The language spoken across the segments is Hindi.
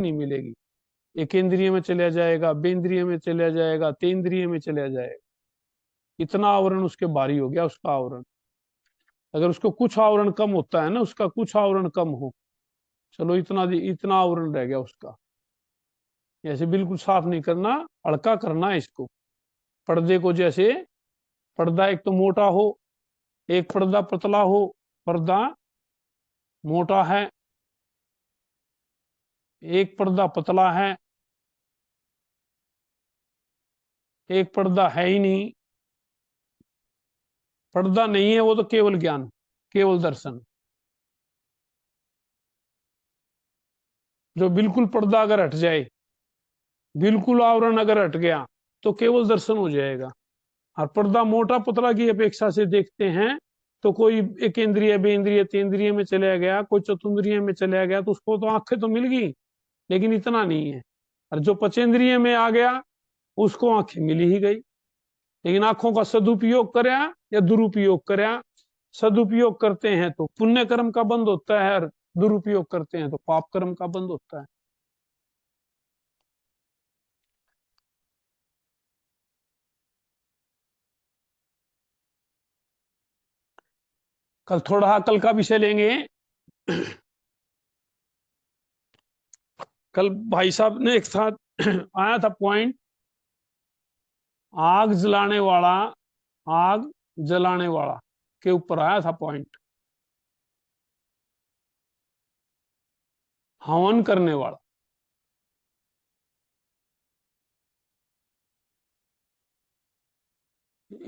नहीं मिलेगी। एक इंद्रिय में चला जाएगा, बेंद्रिय में चला जाएगा, तेंद्रिय में चला जाएगा। इतना आवरण उसके भारी हो गया उसका आवरण। अगर उसको कुछ आवरण कम होता है ना, उसका कुछ आवरण कम हो, चलो इतना इतना आवरण रह गया उसका, ऐसे बिल्कुल साफ नहीं करना, हल्का करना है इसको। पर्दे को जैसे पर्दा एक तो मोटा हो, एक पर्दा पतला हो। पर्दा मोटा है, एक पर्दा पतला है, एक पर्दा है ही नहीं। पर्दा नहीं है वो तो केवल ज्ञान, केवल दर्शन। जो बिल्कुल पर्दा अगर हट जाए, बिल्कुल आवरण अगर हट गया, तो केवल दर्शन हो जाएगा। और पर्दा मोटा पतला की अपेक्षा से देखते हैं तो कोई एक इंद्रिय, बेंद्रिय, तेंद्रिय में चला गया, कोई चतुंद्रिय में चला गया, तो उसको तो आंखें तो मिल गई, लेकिन इतना नहीं है। और जो पचेंद्रिय में आ गया, उसको आंखें मिल ही गई, लेकिन आंखों का सदुपयोग करया या दुरुपयोग करया। सदुपयोग करते हैं तो पुण्य कर्म का बंद होता है, और दुरुपयोग करते हैं तो पाप कर्म का बंद होता है। कल थोड़ा कल का विषय लेंगे। कल भाई साहब ने एक साथ आया था पॉइंट, आग जलाने वाला, आग जलाने वाला के ऊपर आया था पॉइंट। हवन करने वाला,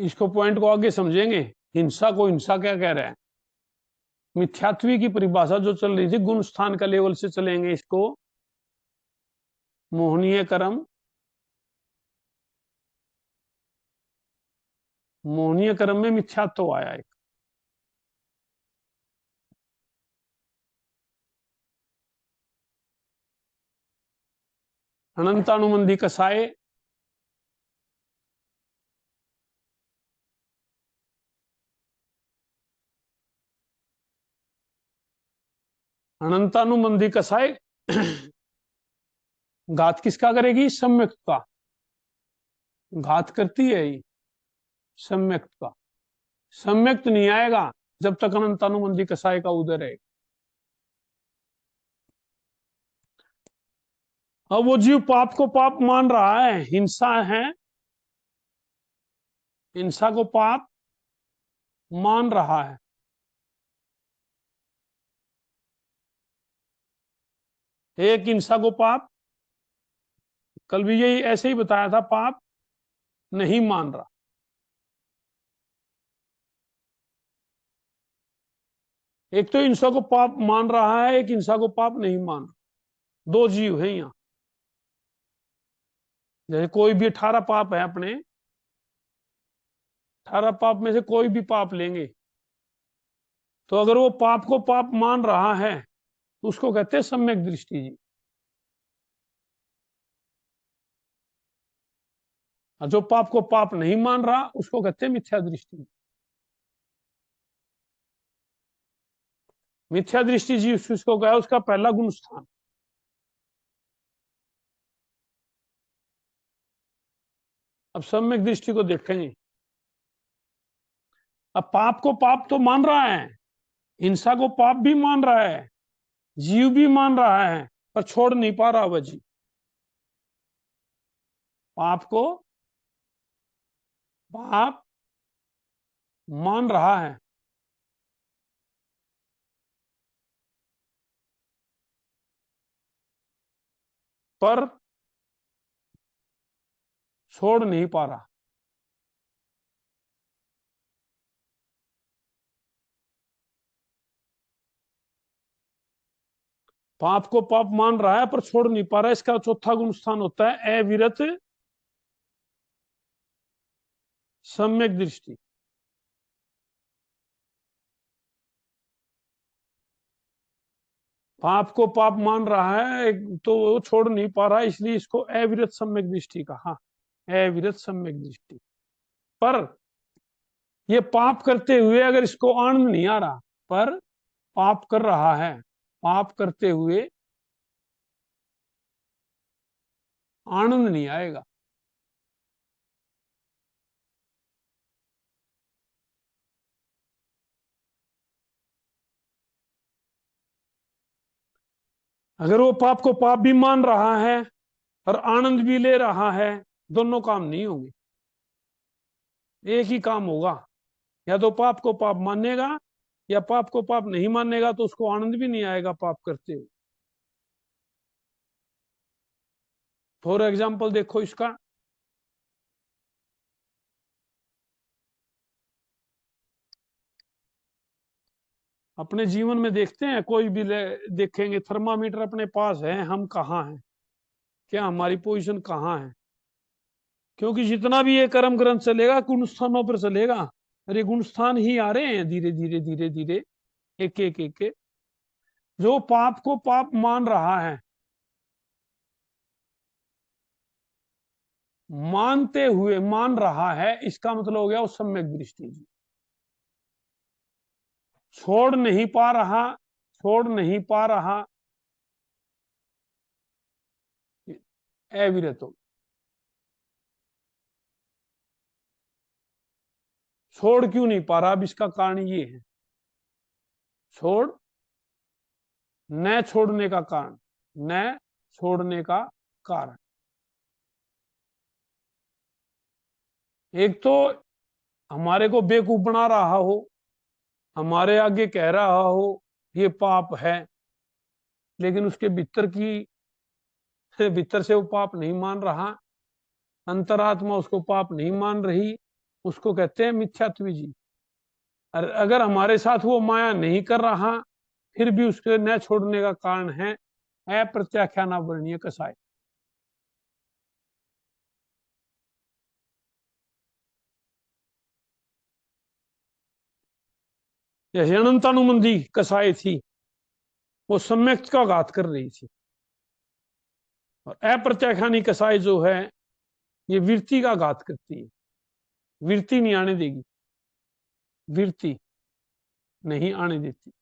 इसको पॉइंट को आगे समझेंगे। हिंसा को हिंसा क्या कह रहा है, मिथ्यात्वी की परिभाषा जो चल रही थी गुण स्थान का लेवल से चलेंगे इसको। मोहनीय कर्म, मोहनीय कर्म में मिथ्यात्व आया एक। अनंतानुबंधी कसाय, अनंतानुबंधी कसाय घात किसका करेगी, सम्यक का। घात करती है ये सम्यक का। सम्यक नहीं आएगा जब तक अनंतानुबंधी कसाय का उदय है। अब वो जीव पाप को पाप मान रहा है, हिंसा है, हिंसा को पाप मान रहा है। एक हिंसा को पाप, कल भी यही ऐसे ही बताया था, पाप नहीं मान रहा। एक तो हिंसा को पाप मान रहा है, एक हिंसा को पाप नहीं मान रहा। दो जीव हैं यहाँ। जैसे कोई भी 18 पाप है अपने, 18 पाप में से कोई भी पाप लेंगे, तो अगर वो पाप को पाप मान रहा है तो उसको कहते हैं सम्यक दृष्टि जी। और जो पाप को पाप नहीं मान रहा उसको कहते हैं मिथ्या दृष्टि। मिथ्या दृष्टि जी उसको कहा, उसका पहला गुण स्थान। अब सम्यक दृष्टि को देखेंगे। अब पाप को पाप तो मान रहा है, हिंसा को पाप भी मान रहा है, जीव भी मान रहा है, पर छोड़ नहीं पा रहा वह जीव। पाप को पाप मान रहा है, पर छोड़ नहीं पा रहा। पाप को पाप मान रहा है पर छोड़ नहीं पा रहा, इसका चौथा गुण स्थान होता है अविरत सम्यक दृष्टि। पाप को पाप मान रहा है तो वो छोड़ नहीं पा रहा, इसलिए इसको अविरत सम्यक दृष्टि कहा। अविरत सम्यक दृष्टि। पर ये पाप करते हुए अगर इसको आनंद नहीं आ रहा, पर पाप कर रहा है, पाप करते हुए आनंद नहीं आएगा। अगर वो पाप को पाप भी मान रहा है और आनंद भी ले रहा है, दोनों काम नहीं होंगे। एक ही काम होगा, या तो पाप को पाप मानेगा, या पाप को पाप नहीं मानेगा तो उसको आनंद भी नहीं आएगा पाप करते हुए। फॉर एग्जाम्पल देखो इसका, अपने जीवन में देखते हैं, कोई भी देखेंगे थर्मामीटर अपने पास है, हम कहाँ हैं, क्या हमारी पोजीशन कहाँ है। क्योंकि जितना भी ये कर्म ग्रंथ चलेगा गुण स्थानों पर चलेगा, और ये गुण स्थान ही आ रहे हैं धीरे धीरे धीरे धीरे, एक एक एक एक। जो पाप को पाप मान रहा है, मानते हुए मान रहा है, इसका मतलब हो गया वो सम्यक दृष्टि जी। छोड़ नहीं पा रहा, छोड़ नहीं पा रहा, अविरत हो। छोड़ क्यों नहीं पा रहा, अब इसका कारण ये है, छोड़ न छोड़ने का कारण, न छोड़ने का कारण, एक तो हमारे को बेवकूफ बना रहा हो, हमारे आगे कह रहा हो ये पाप है, लेकिन उसके भीतर से वो पाप नहीं मान रहा, अंतरात्मा उसको पाप नहीं मान रही, उसको कहते हैं मिथ्यात्व जी। और अगर हमारे साथ वो माया नहीं कर रहा, फिर भी उसके न छोड़ने का कारण है अप्रत्याख्याना वर्णीय कसाय। जैसे अनंतानुबंधी कसाय थी, वो सम्यक का घात कर रही थी, और अप्रत्याख्यानी कसाय जो है ये वृत्ति का घात करती है। वृत्ति नहीं आने देगी, वृत्ति नहीं आने देती।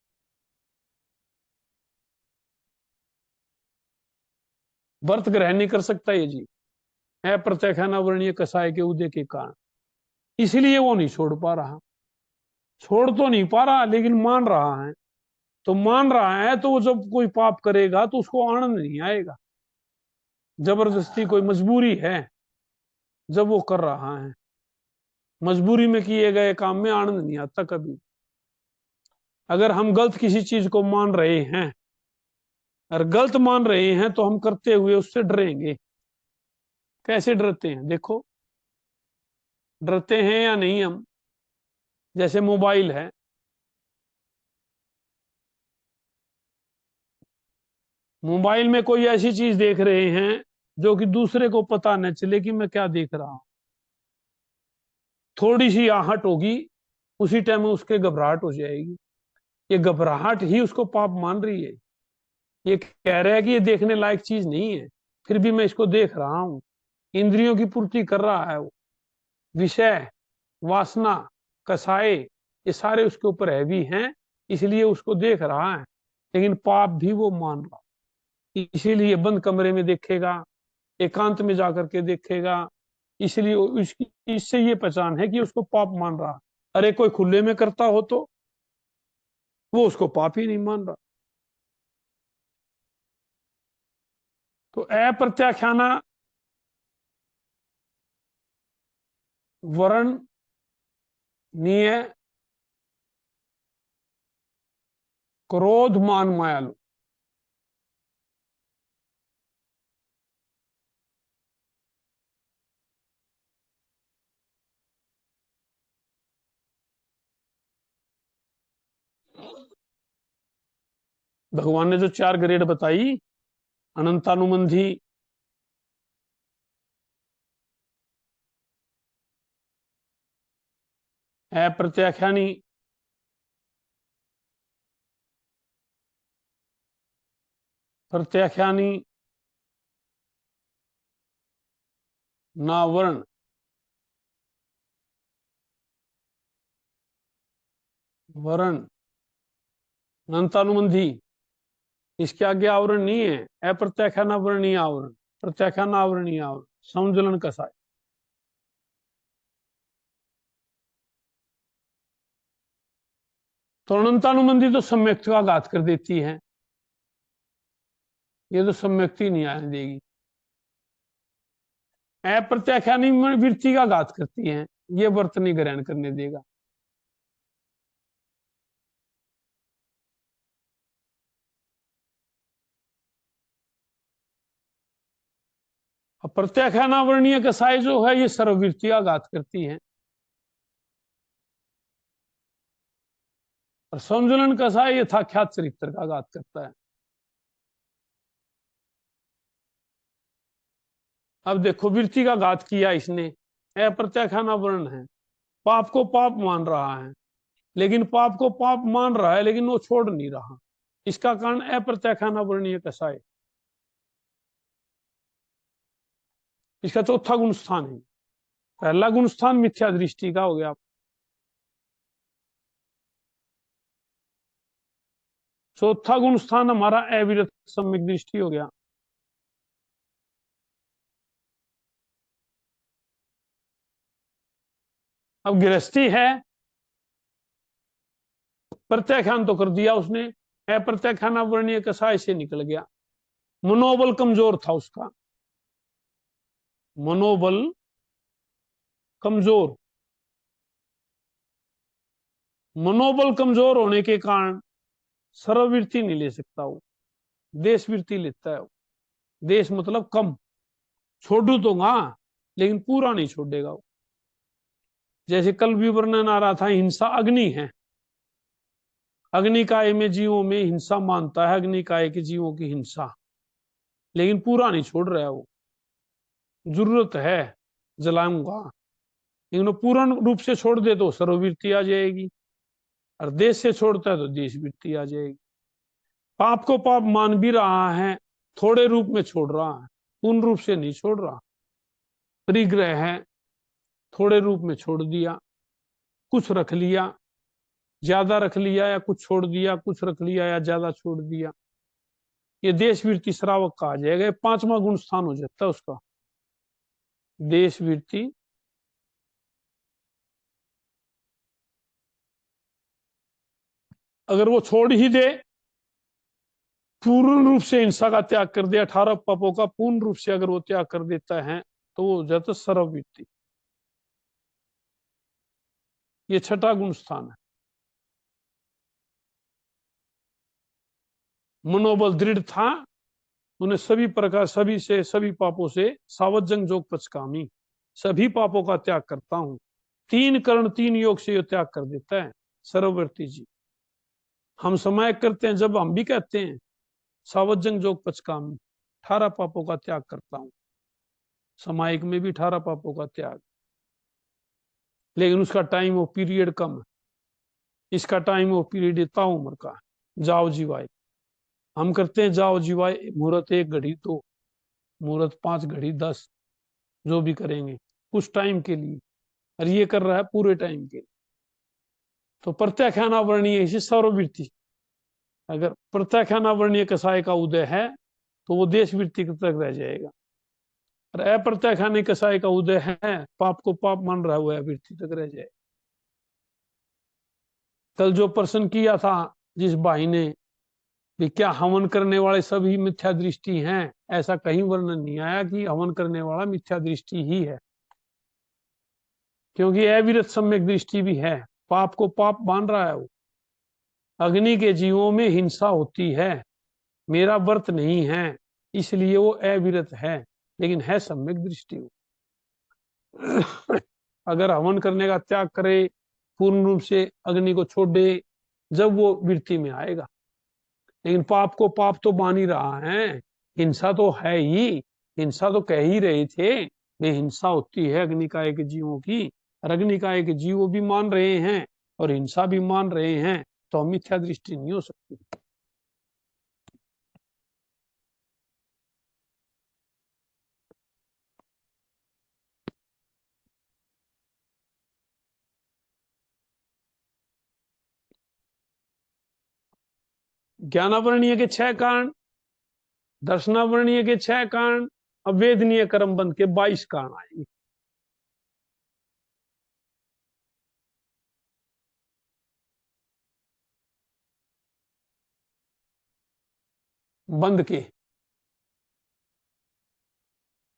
व्रत ग्रहण नहीं कर सकता ये जी, अप्रत्याख्याना वर्णीय कसाय के उदय के कारण, इसलिए वो नहीं छोड़ पा रहा। छोड़ तो नहीं पा रहा लेकिन मान रहा है, तो मान रहा है तो वो जब कोई पाप करेगा तो उसको आनंद नहीं आएगा, जबरदस्ती कोई मजबूरी है जब वो कर रहा है। मजबूरी में किए गए काम में आनंद नहीं आता कभी। अगर हम गलत किसी चीज को मान रहे हैं, और गलत मान रहे हैं, तो हम करते हुए उससे डरेंगे। कैसे डरते हैं देखो, डरते हैं या नहीं हम, जैसे मोबाइल है, मोबाइल में कोई ऐसी चीज देख रहे हैं जो कि दूसरे को पता न चले कि मैं क्या देख रहा हूं, थोड़ी सी आहट होगी, उसी टाइम में उसके घबराहट हो जाएगी। ये घबराहट ही उसको पाप मान रही है, ये कह रहा है कि ये देखने लायक चीज नहीं है, फिर भी मैं इसको देख रहा हूं। इंद्रियों की पूर्ति कर रहा है वो, विषय, वासना, कसाए, ये सारे उसके ऊपर हैवी हैं, इसलिए उसको देख रहा है, लेकिन पाप भी वो मान रहा। इसीलिए बंद कमरे में देखेगा, एकांत में जाकर के देखेगा, इसलिए उसकी इससे ये पहचान है कि उसको पाप मान रहा। अरे कोई खुले में करता हो तो वो उसको पाप ही नहीं मान रहा। तो अप्रत्याख्याना वर्णनीय क्रोध मान मायालु। भगवान ने जो 4 ग्रेड बताई, अनंतानुबंधी, अप्रत्याख्यानी, प्रत्याख्यानी, नावर्ण, वर्ण, अनंतानुबंधी, इसके आगे आवरण नहीं है, अप्रत्याख्याना वर्णीय आवरण। प्रत्याख्यान आवरणीय आवरण, संज्वलन कसाय। तो अनंतानुबंधी तो सम्यक्त का घात कर देती है, ये तो सम्यक्ति नहीं आने देगी। अप्रत्याख्यानी वृत्ति का घात करती है, ये व्रत नहीं ग्रहण करने देगा। अब प्रत्याख्यानावरणीय कसाय जो है ये सर्ववृत्ति का घात करती है, और संजुलन कसाय यथाख्यात चरित्र का घात करता है। अब देखो वृत्ति का घात किया इसने, अप्रत्याख्यानावरण है, पाप को पाप मान रहा है, लेकिन पाप को पाप मान रहा है लेकिन वो छोड़ नहीं रहा, इसका कारण अप्रत्याख्यानावरणीय कसाय। इसका चौथा गुण स्थान है। पहला गुण स्थान मिथ्या दृष्टि का हो गया, चौथा गुण स्थान हमारा अविरत सम्यक दृष्टि हो गया। अब गृहस्थी है, प्रत्याख्यान तो कर दिया उसने, अप्रत्याख्यानावरणीय कसाय से निकल गया। मनोबल कमजोर था उसका, मनोबल कमजोर, मनोबल कमजोर होने के कारण सर्ववृत्ति नहीं ले सकता वो, देशवृत्ति लेता है वो। देश मतलब कम, छोड़ू तो लेकिन पूरा नहीं छोड़ेगा वो। जैसे कल भी वर्णन आ रहा था, हिंसा अग्नि है, अग्निकाय में जीवों में हिंसा मानता है, अग्निकाय के जीवों की हिंसा, लेकिन पूरा नहीं छोड़ रहा है वो। जरूरत है जलाऊंगा, लेकिन वो पूर्ण रूप से छोड़ दे तो सर्ववृत्ति आ जाएगी, और देश से छोड़ता है तो देशवृत्ति आ जाएगी। पाप को पाप मान भी रहा है, थोड़े रूप में छोड़ रहा है, पूर्ण रूप से नहीं छोड़ रहा। परिग्रह है, थोड़े रूप में छोड़ दिया, कुछ रख लिया, ज्यादा रख लिया या कुछ छोड़ दिया, कुछ रख लिया या ज्यादा छोड़ दिया, ये देशवृत्ति श्रावक का आ जाएगा। पांचवा गुण स्थान हो जाता है उसका, देशवृत्ति। अगर वो छोड़ ही दे, पूर्ण रूप से हिंसा का त्याग कर दे, 18 पापों का पूर्ण रूप से अगर वो त्याग कर देता है तो वो हो जाता सर्ववृत्ति। ये छठा गुण स्थान है। मनोबल दृढ़ था, उन्हें सभी प्रकार सभी से सभी पापों से सावजंग जोग पचकामी, सभी पापों का त्याग करता हूं। 3 कर्ण 3 योग से ये त्याग कर देता है सर्ववर्ती जी। हम समय करते हैं जब हम भी कहते हैं सावजंग जोग पचकामी, 18 पापों का त्याग करता हूं, सामायिक में भी 18 पापों का त्याग, लेकिन उसका टाइम वो पीरियड कम है। इसका टाइम वो पीरियड इतना उम्र का, जाओ जीवाए। हम करते हैं जाओ जीवाए, मुहूर्त 1 घड़ी 2, मुहूर्त 5 घड़ी 10, जो भी करेंगे कुछ टाइम के लिए, और ये कर रहा है पूरे टाइम के लिए। तो प्रत्याख्यानावरणीय इसे सर्ववृत्ति, अगर प्रत्याख्यानावरणीय कसाय का उदय है तो वो देशवृत्ति तक रह जाएगा, और अप्रत्याख्यान कसाय का उदय है, पाप को पाप मान रहा हुआ है, वृत्ति तक रह जाएगा। कल जो प्रश्न किया था जिस भाई ने कि क्या हवन करने वाले सभी मिथ्या दृष्टि हैं, ऐसा कहीं वर्णन नहीं आया कि हवन करने वाला मिथ्या दृष्टि ही है, क्योंकि अविरत सम्यक दृष्टि भी है, पाप को पाप मान रहा है वो। अग्नि के जीवों में हिंसा होती है, मेरा व्रत नहीं है, इसलिए वो अविरत है, लेकिन है सम्यक दृष्टि। अगर हवन करने का त्याग करे, पूर्ण रूप से अग्नि को छोड़ दे, जब वो वृत्ति में आएगा। लेकिन पाप को पाप तो मान ही रहा है, हिंसा तो है ही, हिंसा तो कह ही रहे थे ये हिंसा होती है अग्निकाय के जीवों की, और अग्निकाय के जीव भी मान रहे हैं और हिंसा भी मान रहे हैं, तो मिथ्या दृष्टि नहीं हो सकती। ज्ञानावरणीय के 6 कारण, दर्शनावरणीय के 6 कारण, अब वेदनीय कर्म बंध के 22 कारण आएंगे। बंध के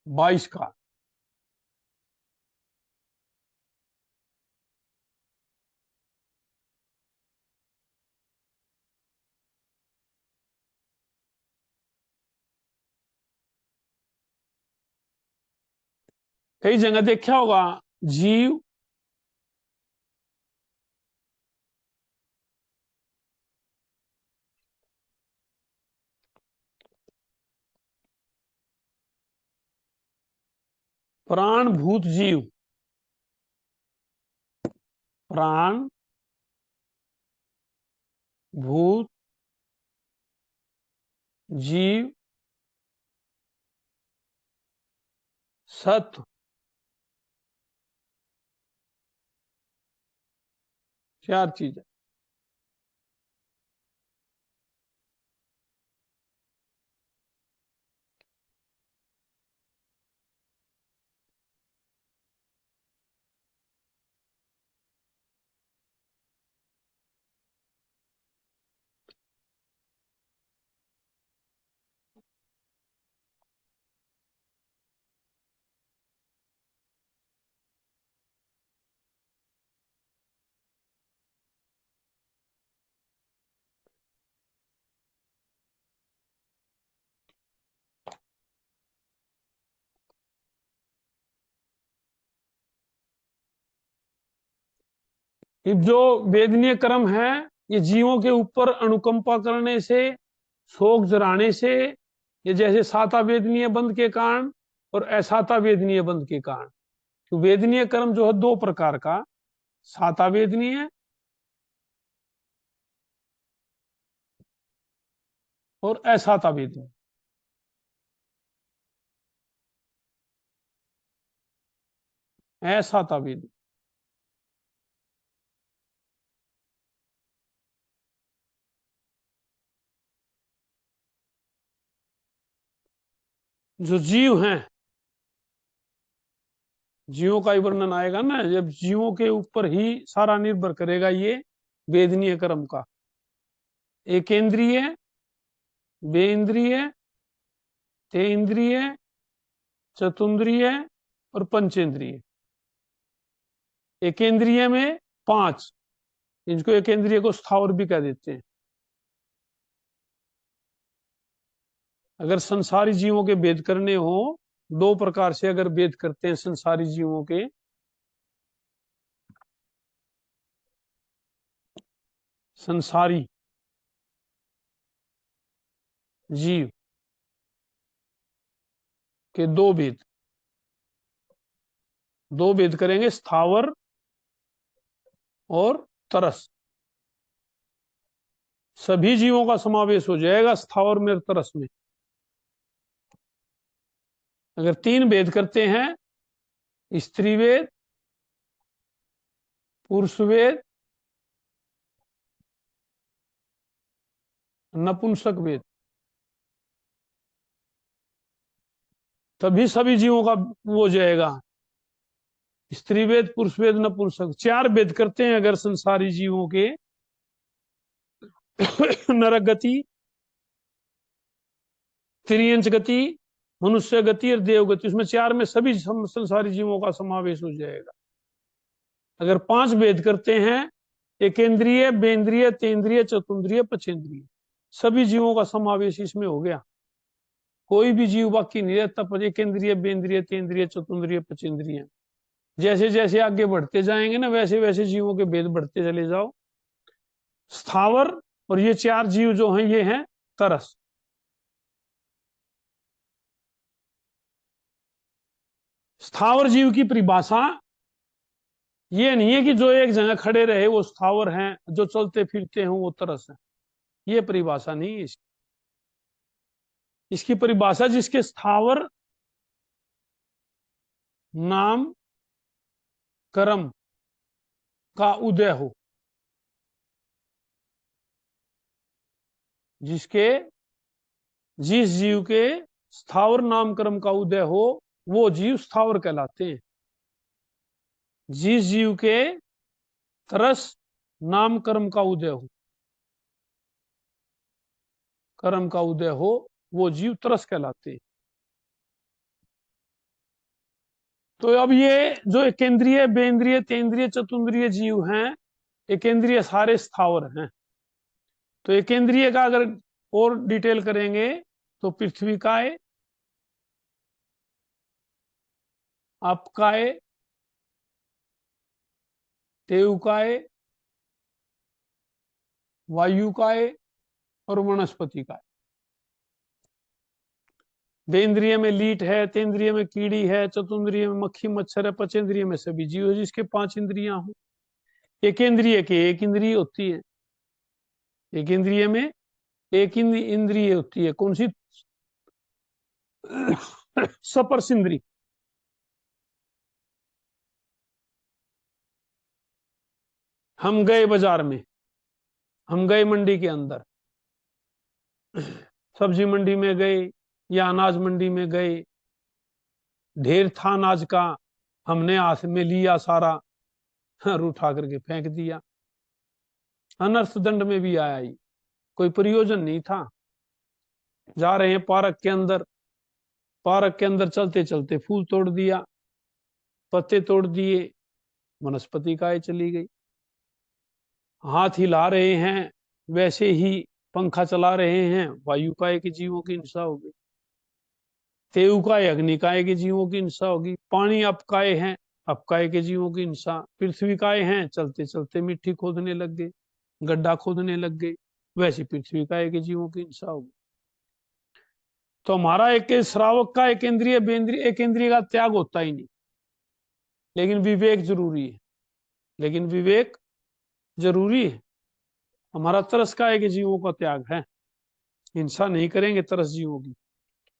22 कारण। कई जगह देखा होगा, जीव प्राणभूत जीव, प्राण भूत जीव सत्व, चार चीजें। ये जो वेदनीय कर्म है, ये जीवों के ऊपर अनुकंपा करने से, शोक जराने से, ये जैसे साता वेदनीय बंध के कारण और असाता वेदनीय बंध के कारण। तो वेदनीय कर्म जो है दो प्रकार का, साता वेदनीय और असाता वेदनीय। असाता वेदनीय जो जीव हैं, जीवों का ही वर्णन आएगा ना, जब जीवों के ऊपर ही सारा निर्भर करेगा ये वेदनीय कर्म का। एकेंद्रिय, बेंद्रिय, तेंद्रिय, चतुन्द्रिय और पंचेंद्रिय। एकेंद्रिय में 5, इनको एकेंद्रिय को स्थावर भी कह देते हैं। अगर संसारी जीवों के भेद करने हो, दो प्रकार से अगर भेद करते हैं संसारी जीवों के, संसारी जीव के दो भेद, दो भेद करेंगे, स्थावर और तरस। सभी जीवों का समावेश हो जाएगा स्थावर में और तरस में। अगर तीन भेद करते हैं, स्त्री वेद, पुरुष वेद, नपुंसक वेद, तभी सभी जीवों का वो हो जाएगा। स्त्री वेद, पुरुष वेद, नपुंसक, चार वेद करते हैं अगर संसारी जीवों के नरक गति, त्रियंच गति, मनुष्य गति और देव गति, उसमें चार में सभी संसारी जीवों का समावेश हो जाएगा। अगर पांच भेद करते हैं, एकेंद्रिय, बेंद्रिय, तेंद्रिय, चतुन्द्रिय, पचेंद्रिय, सभी जीवों का समावेश इसमें हो गया। कोई भी जीव बाकी नहीं रहता, पर एकेंद्रिय, बेंद्रिय, तेंद्रिय, चतुन्द्रिय, पचेंद्रिय। जैसे जैसे आगे बढ़ते जाएंगे ना, वैसे वैसे जीवों के भेद बढ़ते चले जाओ। स्थावर और ये चार जीव जो हैं, ये हैं तरस। स्थावर जीव की परिभाषा ये नहीं है कि जो एक जगह खड़े रहे वो स्थावर हैं, जो चलते फिरते हैं वो तरस है। ये परिभाषा नहीं है इसकी। इसकी परिभाषा जिसके स्थावर नाम कर्म का उदय हो, जिसके, जिस जीव के स्थावर नामकर्म का उदय हो वो जीव स्थावर कहलाते हैं। जिस जीव के तरस नाम कर्म का उदय हो, कर्म का उदय हो, वो जीव तरस कहलाते हैं। तो अब ये जो एकेंद्रिय, बेंद्रिय, तेंद्रिय, चतुंद्रिय जीव हैं, एकेंद्रिय सारे स्थावर हैं। तो एकेंद्रिय का अगर और डिटेल करेंगे तो पृथ्वी काय, अपकाय, तेवकाय, वायुकाय और वनस्पति काय। बेंद्रिय में लीट है, तेंद्रिय में कीड़ी है, चतुंद्रिय में मक्खी मच्छर है, पचेंद्रिय में सभी जीव है जिसके 5 इंद्रियां हो। एकेंद्रिय के एक इंद्रिय होती है, एक इंद्रिय में एक इंद्रिय होती है, कौन सी? स्पर्श इंद्रिय। हम गए बाजार में, हम गए मंडी के अंदर, सब्जी मंडी में गए या अनाज मंडी में गए, ढेर था अनाज का, हमने हाथ में लिया सारा और उठा करके फेंक दिया। अनर्थ दंड में भी आया ही, कोई प्रयोजन नहीं था। जा रहे हैं पार्क के अंदर, पार्क के अंदर चलते चलते फूल तोड़ दिया, पत्ते तोड़ दिए, वनस्पति काय चली गई। हाथ हिला रहे हैं, वैसे ही पंखा चला रहे हैं, वायु काय के जीवों की हिंसा होगी। तेउकाय अग्निकाय के जीवों की हिंसा होगी। पानी अपकाय है, अपकाय के जीवों की हिंसा। पृथ्वी काय है, चलते चलते मिट्टी खोदने लग गए, गड्ढा खोदने लग गए, वैसी पृथ्वी काय के जीवों की हिंसा होगी। तो हमारा एक श्रावक का एक इंद्रिय, बेंद्रिय, एक इंद्रिय का त्याग होता ही नहीं, लेकिन विवेक जरूरी है, लेकिन विवेक जरूरी है। हमारा तरस काय के जीवों का त्याग है, हिंसा नहीं करेंगे तरस जीवों की,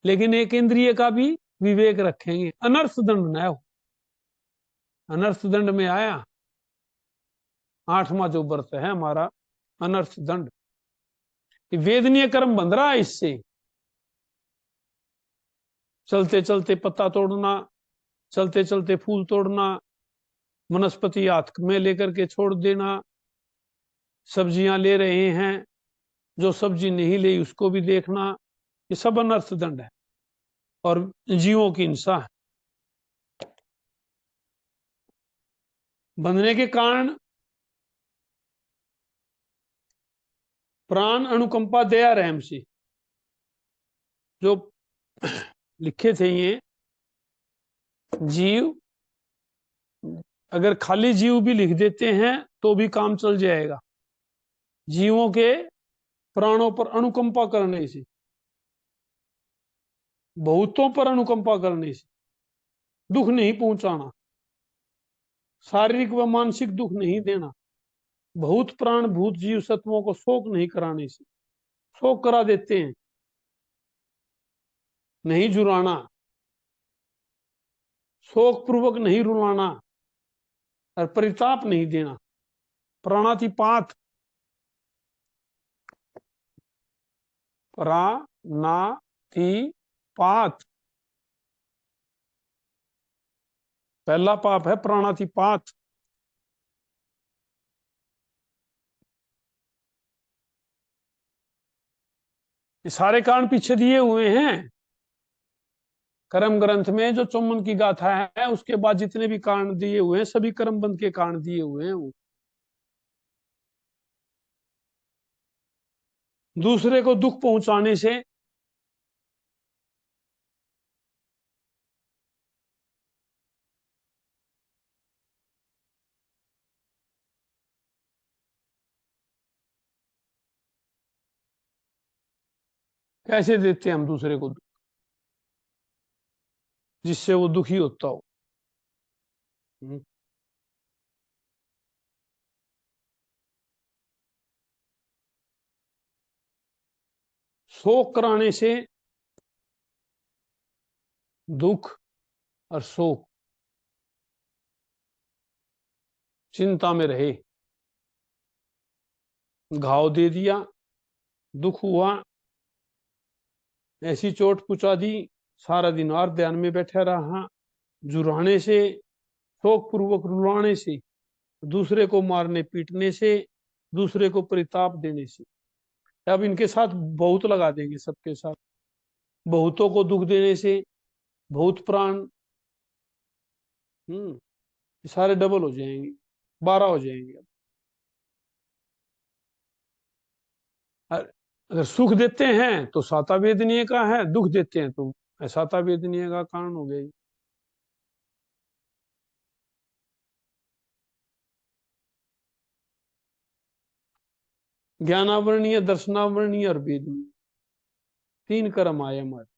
लेकिन एक इंद्रिय का भी विवेक रखेंगे, अनर्थ दंड न हो। अनर्थ दंड में आया 8वां जो व्रत है हमारा, अनर्थ दंड। वेदनीय कर्म बंध रहा है इससे, चलते चलते पत्ता तोड़ना, चलते चलते फूल तोड़ना, वनस्पति हाथ में लेकर के छोड़ देना, सब्जियां ले रहे हैं, जो सब्जी नहीं ले उसको भी देखना, ये सब अनर्थ दंड है और जीवों की हिंसा है। बंधने के कारण प्राण अनुकंपा दया रहम से, जो लिखे थे ये जीव, अगर खाली जीव भी लिख देते हैं तो भी काम चल जाएगा। जीवों के प्राणों पर अनुकंपा करने से, बहुतों पर अनुकंपा करने से, दुख नहीं पहुंचाना, शारीरिक व मानसिक दुख नहीं देना, बहुत प्राण भूत जीव सत्वों को शोक नहीं कराने से, शोक करा देते हैं, नहीं जुराना, शोक पूर्वक नहीं रुलाना और परिताप नहीं देना। प्राणातिपात, प्राणातिपात, पहला पाप है प्राणातिपात। ये सारे कारण पीछे दिए हुए हैं कर्म ग्रंथ में, जो चौमन की गाथा है उसके बाद जितने भी कारण दिए हुए हैं सभी कर्म बंध के कारण दिए हुए हैं। वो दूसरे को दुख पहुंचाने से, कैसे देते हैं हम दूसरे को दुख, जिससे वो दुखी होता हो। शोक कराने से दुख और शोक, चिंता में रहे, घाव दे दिया, दुख हुआ, ऐसी चोट पुचा दी, सारा दिन और ध्यान में बैठा रहा, जुराने से, शौक पूर्वक रुलाने से, दूसरे को मारने पीटने से, दूसरे को परिताप देने से। अब इनके साथ बहुत लगा देंगे, सबके साथ बहुतों को दुख देने से, बहुत प्राण, ये सारे डबल हो जाएंगे, 12 हो जाएंगे। अगर सुख देते हैं तो साता वेदनीय का है, दुख देते हैं तो असाता वेदनीय का कारण हो गया। ज्ञानावरणीय, दर्शनावरणीय और वेदनीय, 3 कर्म आए हमारे।